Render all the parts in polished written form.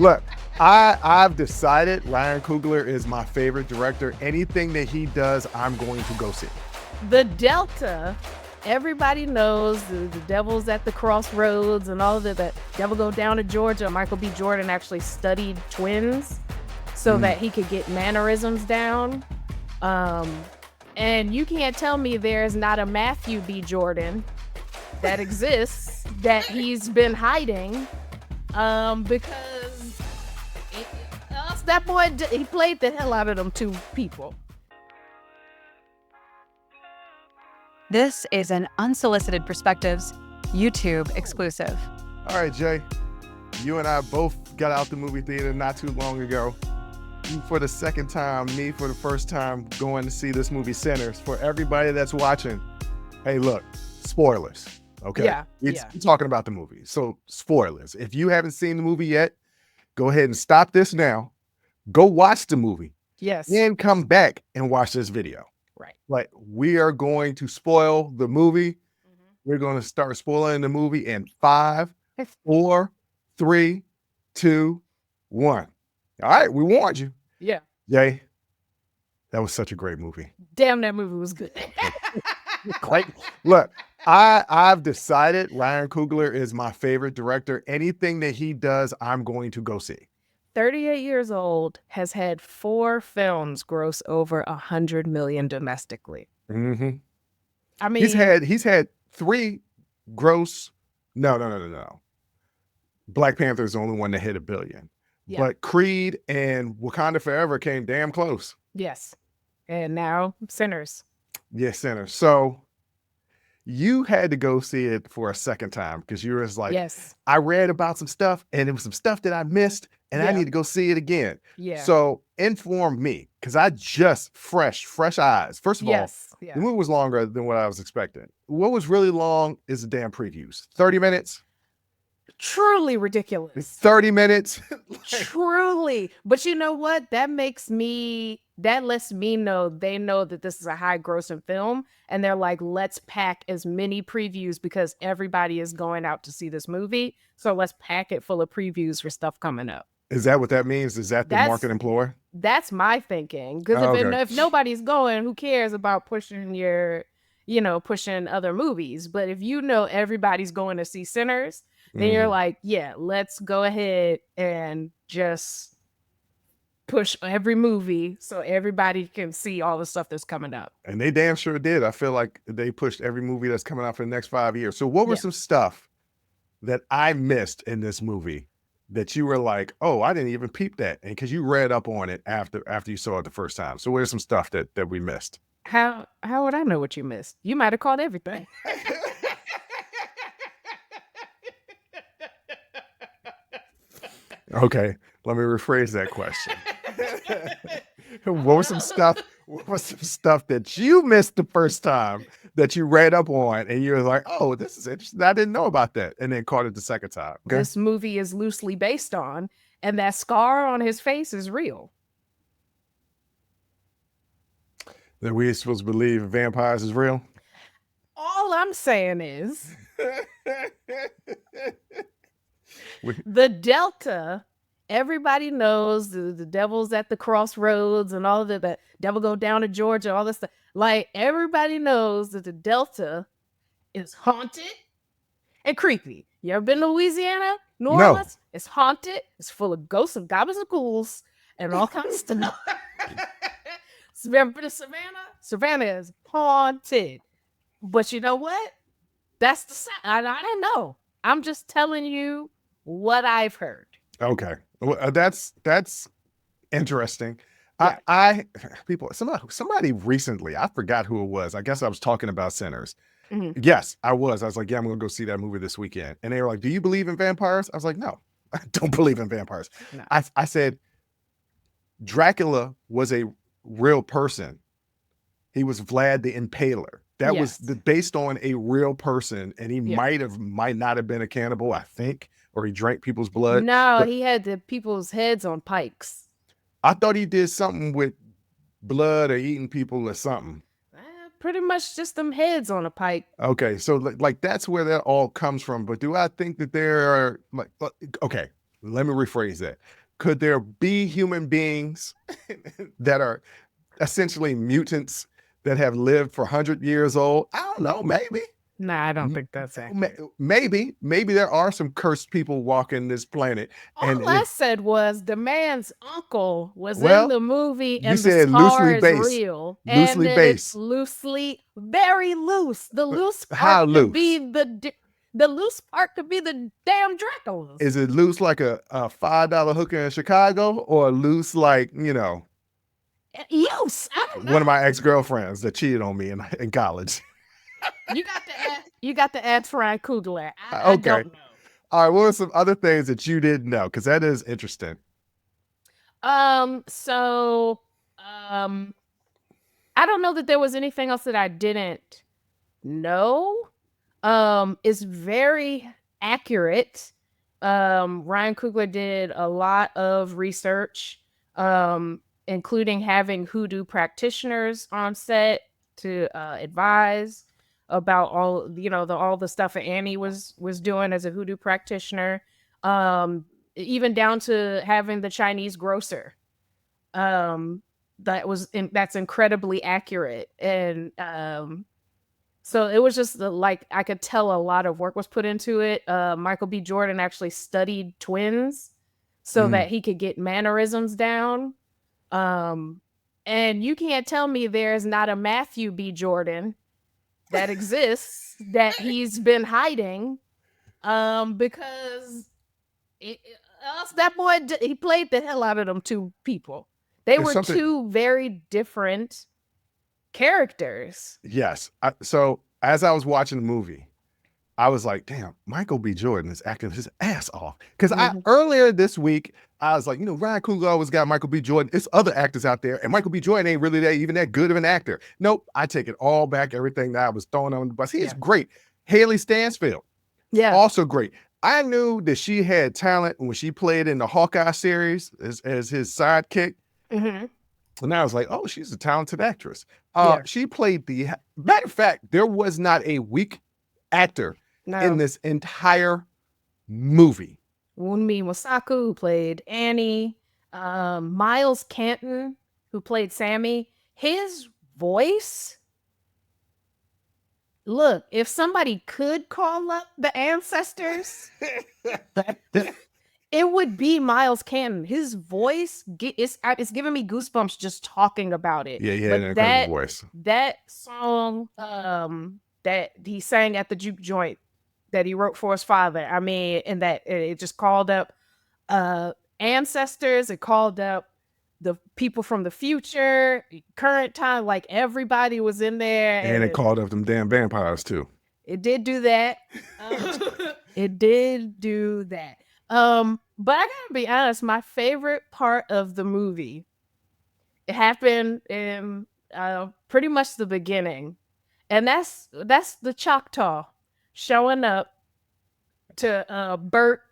Look, I've decided Ryan Coogler is my favorite director. Anything that he does, I'm going to go see. The Delta, everybody knows the devil's at the crossroads and all of that. Devil go down to Georgia. Michael B. Jordan actually studied twins so that he could get mannerisms down. And you can't tell me there's not a Matthew B. Jordan that exists that he's been hiding because that boy, he played the hell out of them two people. This is an Unsolicited Perspectives YouTube exclusive. All right, Jay, you and I both got out the movie theater not too long ago. You for the second time, me for the first time going to see this movie, Sinners. For everybody that's watching, hey, look, spoilers, okay? Yeah. We're talking about the movie, so spoilers. If you haven't seen the movie yet, go ahead and stop this now. Go watch the movie. Yes. Then come back and watch this video. Right. Like, we are going to spoil the movie. We're going to start spoiling the movie in 5, 4, 3, 2, 1. All right, we warned you. Yeah. Jay, that was such a great movie. Damn, that movie was good. Like, look, I've decided Ryan Coogler is my favorite director. Anything that he does, I'm going to go see. 38 years old, has had 4 films gross over $100 million domestically. Mm-hmm. I mean, he's had 3 gross. No. Black Panther is the only one that hit $1 billion. Yeah. But Creed and Wakanda Forever came damn close. Yes. And now Sinners. Yes, Sinners. So you had to go see it for a second time because you were just like, Yes. I read about some stuff and it was some stuff that I missed and I need to go see it again. Yeah. So inform me because I just fresh eyes. First of all, Yeah. the movie was longer than what I was expecting. What was really long is the damn previews. 30 minutes. Truly ridiculous. 30 minutes. Truly. But you know what? That lets me know they know that this is a high grossing film. And they're like, let's pack as many previews because everybody is going out to see this movie. So let's pack it full of previews for stuff coming up. Is that what that means? Is that the market employer? That's my thinking. Because if nobody's going, who cares about pushing pushing other movies? But if you know everybody's going to see Sinners, then you're like, yeah, let's go ahead and just push every movie so everybody can see all the stuff that's coming up. And they damn sure did. I feel like they pushed every movie that's coming out for the next 5 years. So what were some stuff that I missed in this movie that you were like, oh, I didn't even peep that? And because you read up on it after you saw it the first time. So where's some stuff that we missed? How would I know what you missed? You might have caught everything. Okay, let me rephrase that question. What was some stuff that you missed the first time that you read up on and you were like, oh, this is interesting. I didn't know about that. And then caught it the second time. Okay? This movie is loosely based on, and that scar on his face is real. That we supposed to believe vampires is real? All I'm saying is the Delta, everybody knows the devil's at the crossroads and all of that. Devil go down to Georgia, all this stuff. Like, everybody knows that the Delta is haunted and creepy. You ever been to Louisiana, New Orleans? It's haunted. It's full of ghosts and goblins and ghouls and all kinds of stuff. Remember Savannah? Savannah is haunted. But you know what? That's the sound. I don't know. I'm just telling you what I've heard. Okay. Well, that's interesting. Yeah. Somebody recently, I forgot who it was. I guess I was talking about Sinners. Mm-hmm. Yes, I was. I was like, yeah, I'm going to go see that movie this weekend. And they were like, do you believe in vampires? I was like, no, I don't believe in vampires. No. I said, Dracula was a real person. He was Vlad the Impaler. That was based on a real person, and he might not have been a cannibal, I think, or he drank people's blood. No, he had the people's heads on pikes. I thought he did something with blood or eating people or something. Pretty much just them heads on a pike. Okay, so like that's where that all comes from. But do I think that there are okay? let me rephrase that. Could there be human beings that are essentially mutants that have lived for 100 years old? I don't know, maybe. Nah, I don't think that's it. Maybe there are some cursed people walking this planet. All I said was the man's uncle was in Well, the movie you and the said scar loosely is based. real. Loosely and based. It's loosely, very loose. The loose How part loose? could be the loose part could be the damn Draculas. Is it loose like a $5 hooker in Chicago, or loose like, you know, Loose? I don't know. one of my ex-girlfriends that cheated on me in college? You got to ask Ryan Coogler. I Okay. don't know. All right, what are some other things that you didn't know? Because that is interesting. I don't know that there was anything else that I didn't know. It's very accurate. Ryan Coogler did a lot of research, including having hoodoo practitioners on set to advise about all all the stuff that Annie was doing as a hoodoo practitioner. Even down to having the Chinese grocer. That's incredibly accurate. And so it was just like I could tell a lot of work was put into it. Michael B. Jordan actually studied twins so that he could get mannerisms down. And you can't tell me there's not a Matthew B. Jordan that exists that he's been hiding, because that boy, he played the hell out of them two people. They were two very different characters. Yes. So as I was watching the movie, I was like, damn, Michael B. Jordan is acting his ass off. Because earlier this week, I was like, Ryan Coogler always got Michael B. Jordan. It's other actors out there, and Michael B. Jordan ain't really even that good of an actor. Nope, I take it all back, everything that I was throwing on the bus. He's great. Haley Stansfield, also great. I knew that she had talent when she played in the Hawkeye series as his sidekick. And I was like, oh, she's a talented actress. She played matter of fact, there was not a weak actor in this entire movie. Wunmi Mosaku, who played Annie, Miles Canton, who played Sammy, his voice. Look, if somebody could call up the ancestors, it would be Miles Canton. His voice it's giving me goosebumps just talking about it. Yeah, he had an incredible voice. That song that he sang at the juke joint that he wrote for his father. I mean, and that it just called up ancestors. It called up the people from the future, current time. Like everybody was in there, and it called up them damn vampires too. It did do that. It did do that. But I gotta be honest, my favorite part of the movie, it happened in pretty much the beginning. And that's the Choctaw showing up to Bert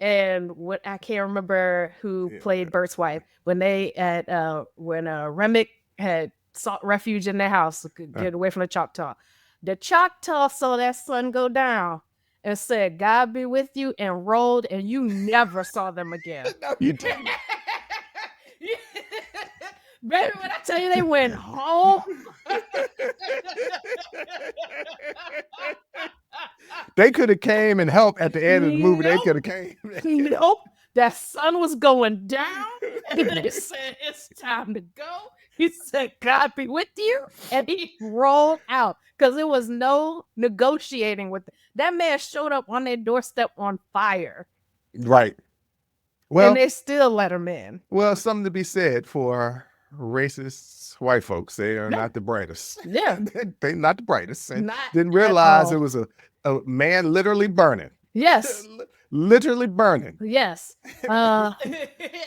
and what I can't remember who played Bert's wife when Remick had sought refuge in their house to get away from the Choctaw. The Choctaw saw that sun go down and said, God be with you, and rolled, and you never saw them again. No, you didn't. Baby, when I tell you they went home. They could have came and helped at the end of the movie. They could have came. Nope. That sun was going down. And they said, it's time to go. He said, God be with you. And he rolled out because there was no negotiating with it. That man showed up on their doorstep on fire. Right. Well, and they still let him in. Well, something to be said for racist white folks. They are not the brightest. Yeah. They're not the brightest. And Not didn't realize it was a man literally burning. Yes. Literally burning. Yes.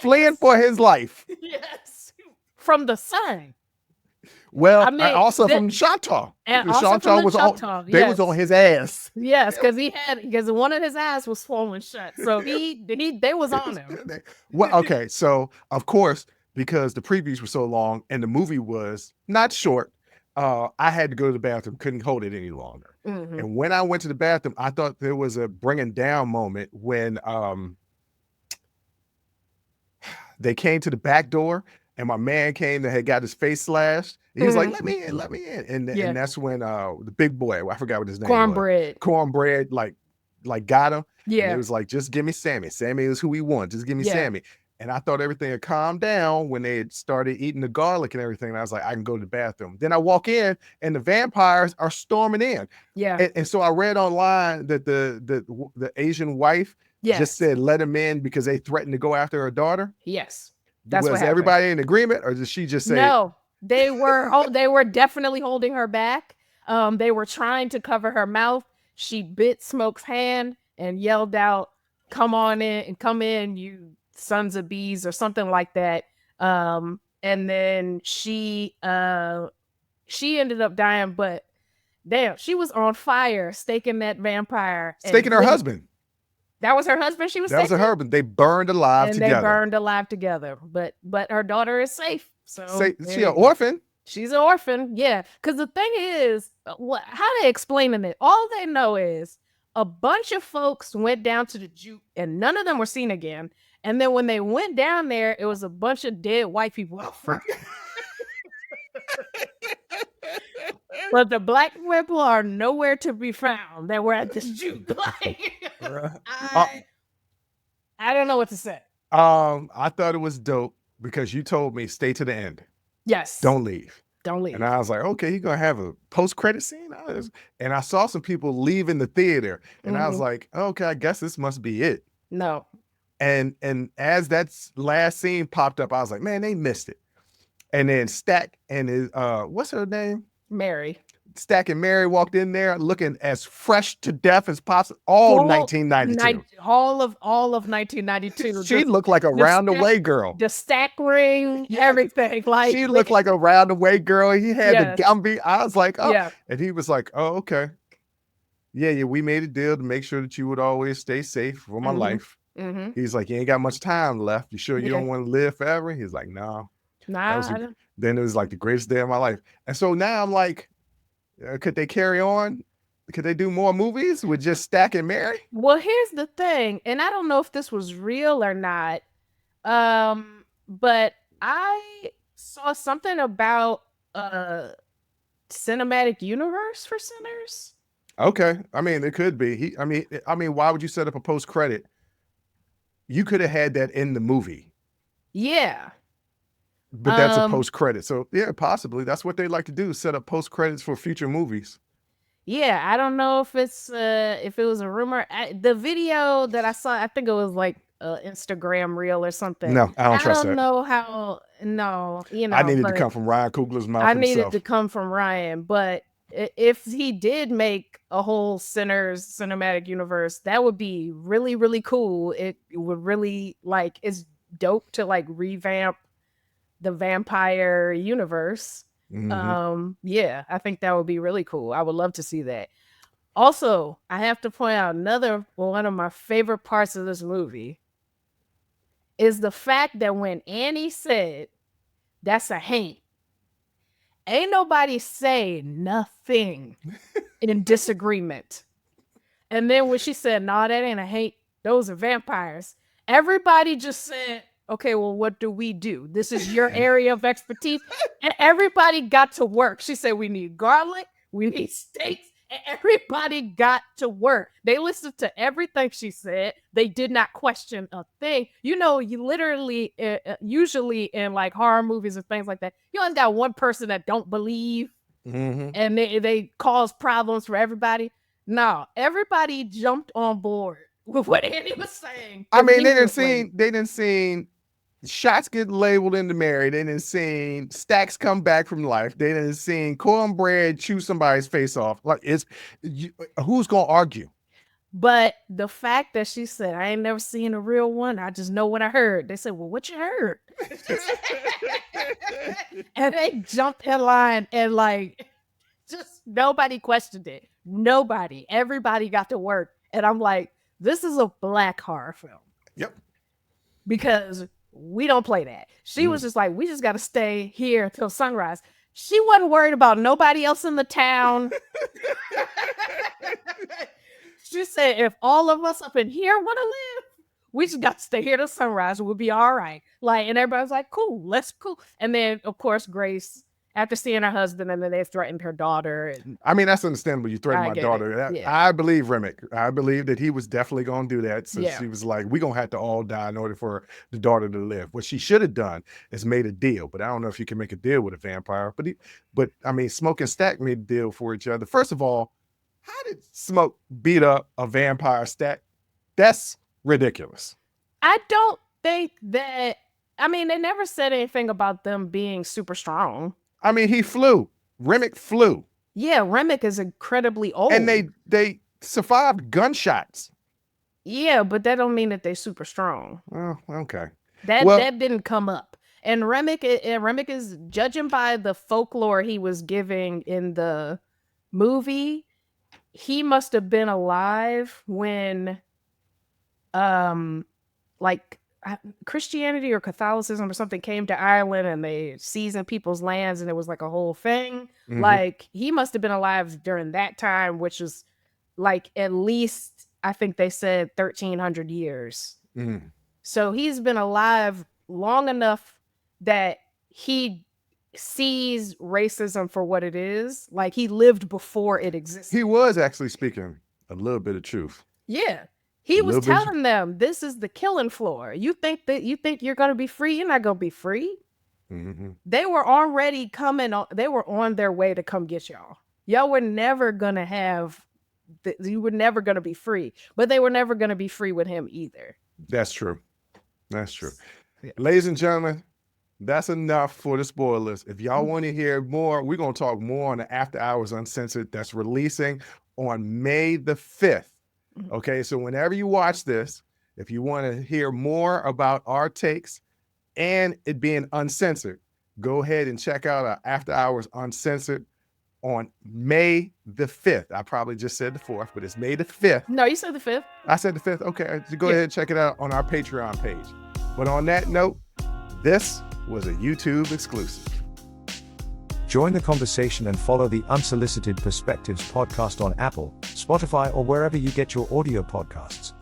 Fleeing for his life. Yes. From the sun. Well, I mean, also from Choctaw. And also Choctaw from the Choctaw. They was on his ass. Yes, because one of his eyes was swollen shut. So they was on him. Well, okay. So of course, because the previews were so long and the movie was not short, I had to go to the bathroom, couldn't hold it any longer. Mm-hmm. And when I went to the bathroom, I thought there was a bringing down moment when they came to the back door, and my man came that had got his face slashed. He was like, let me in. And that's when the big boy, I forgot what his name was. Cornbread, like got him. Yeah. And it was like, just give me Sammy. Sammy is who we want. Just give me Yeah. Sammy. And I thought everything had calmed down when they had started eating the garlic and everything. And I was like, I can go to the bathroom. Then I walk in and the vampires are storming in. Yeah. And so I read online that the Asian wife just said, let him in because they threatened to go after her daughter. Yes. That's was what happened. Everybody in agreement, or did she just say no? They were definitely holding her back. They were trying to cover her mouth. She bit Smoke's hand and yelled out, come on in and come in, you sons of bees, or something like that. And then she ended up dying, but damn, she was on fire staking that vampire. Staking her husband. That was her husband. She was. That was her husband. They burned alive together. They burned alive together. But her daughter is safe. So she an orphan. She's an orphan. Yeah. Because the thing is, how they explaining it? All they know is a bunch of folks went down to the juke, and none of them were seen again. And then when they went down there, it was a bunch of dead white people. But the black people are nowhere to be found. They were at this juke. I don't know what to say. I thought it was dope because you told me stay to the end. Yes. Don't leave. Don't leave. And I was like, okay, you're going to have a post-credit scene? And I saw some people leaving the theater. And I was like, okay, I guess this must be it. No. And as that last scene popped up, I was like, man, they missed it. And then Stack and his, what's her name? Mary. Stack and Mary walked in there looking as fresh to death as possible. All 1992. All of 1992. She looked like a round-the-way girl. The Stack ring, everything. Like she looked like a round-the-way girl. He had the Gumby. I was like, oh. Yeah. And he was like, oh, okay. Yeah, we made a deal to make sure that you would always stay safe for my life. He's like, you ain't got much time left. You sure you don't want to live forever? He's like, no. Then it was like the greatest day of my life. And so now I'm like, could they carry on? Could they do more movies with just Stack and Mary? Well, here's the thing, and I don't know if this was real or not, but I saw something about a cinematic universe for Sinners. Okay, I mean it could be. I mean, why would you set up a post credit? You could have had that in the movie. Yeah. But that's a post credit. So yeah, possibly. That's what they like to do, set up post credits for future movies. Yeah, I don't know if it was a rumor. The video that I saw, I think it was like Instagram reel or something. No, I don't trust that. I don't know how. No, I needed to come from Ryan Coogler's mouth. I needed to come from Ryan, but if he did make a whole Sinners cinematic universe, that would be really, really cool. It would really it's dope to revamp the vampire universe. Yeah, I think that would be really cool. I would love to see that. Also, I have to point out one of my favorite parts of this movie is the fact that when Annie said, that's a hate, ain't nobody say nothing in disagreement. And then when she said, no, that ain't a hate, those are vampires, everybody just said, okay, well, what do we do? This is your area of expertise. And everybody got to work. She said, we need garlic, we need steaks, and everybody got to work. They listened to everything she said. They did not question a thing. You know, you literally, usually in horror movies and things like that, you only got one person that don't believe, and they cause problems for everybody. No, everybody jumped on board with what Annie was saying. I mean, they didn't see shots get labeled into Mary. They didn't see Stacks come back from life. They didn't see Cornbread chew somebody's face off. Who's gonna argue? But the fact that she said, I ain't never seen a real one, I just know what I heard. They said, well, what you heard? And they jumped in line and just nobody questioned it. Nobody. Everybody got to work. And I'm like, this is a black horror film. Yep. Because we don't play that. She was just like, we just got to stay here until sunrise. She wasn't worried about nobody else in the town. She said, if all of us up in here want to live, We just got to stay here till sunrise. We'll be all right. Like, and everybody's like, cool. And then, of course, Grace, after seeing her husband, and then they threatened her daughter. And I mean, that's understandable. You threatened I my get daughter. it. Yeah. I believe Remick. I believe that he was definitely going to do that. So Yeah. she was like, we're going to have to all die in order for the daughter to live. What she should have done is made a deal. But I don't know if you can make a deal with a vampire. But I mean, Smoke and Stack made a deal for each other. First of all, how did Smoke beat up a vampire Stack? That's ridiculous. I don't think that, I mean, they never said anything about them being super strong. I mean, he flew. Remick flew. Yeah, Remick is incredibly old. And they survived gunshots. Yeah, but that don't mean that they're super strong. Oh, okay. That didn't come up. And Remick is, judging by the folklore he was giving in the movie, he must have been alive when like Christianity or Catholicism or something came to Ireland and they seasoned people's lands and it was like a whole thing. Mhm. Like, he must have been alive during that time, which is like at least, I think they said 1,300 years. Mm. So he's been alive long enough that he sees racism for what it is. Like, he lived before it existed. He was actually speaking a little bit of truth. Yeah. He was telling them, this is the killing floor. You think you're going to be free? You're not going to be free. Mm-hmm. They were already they were on their way to come get y'all. Y'all were never going to you were never going to be free, but they were never going to be free with him either. That's true. That's true. Yeah. Ladies and gentlemen, that's enough for the spoilers. If y'all want to hear more, we're going to talk more on the After Hours Uncensored that's releasing on May the 5th. Okay, so whenever you watch this, if you want to hear more about our takes and it being uncensored, go ahead and check out our After Hours Uncensored on May the 5th. I probably just said the 4th, but it's May the 5th. No, you said the 5th. I said the 5th. Okay, so go ahead and check it out on our Patreon page. But on that note, this was a YouTube exclusive. Join the conversation and follow the Unsolicited Perspectives podcast on Apple, Spotify, or wherever you get your audio podcasts.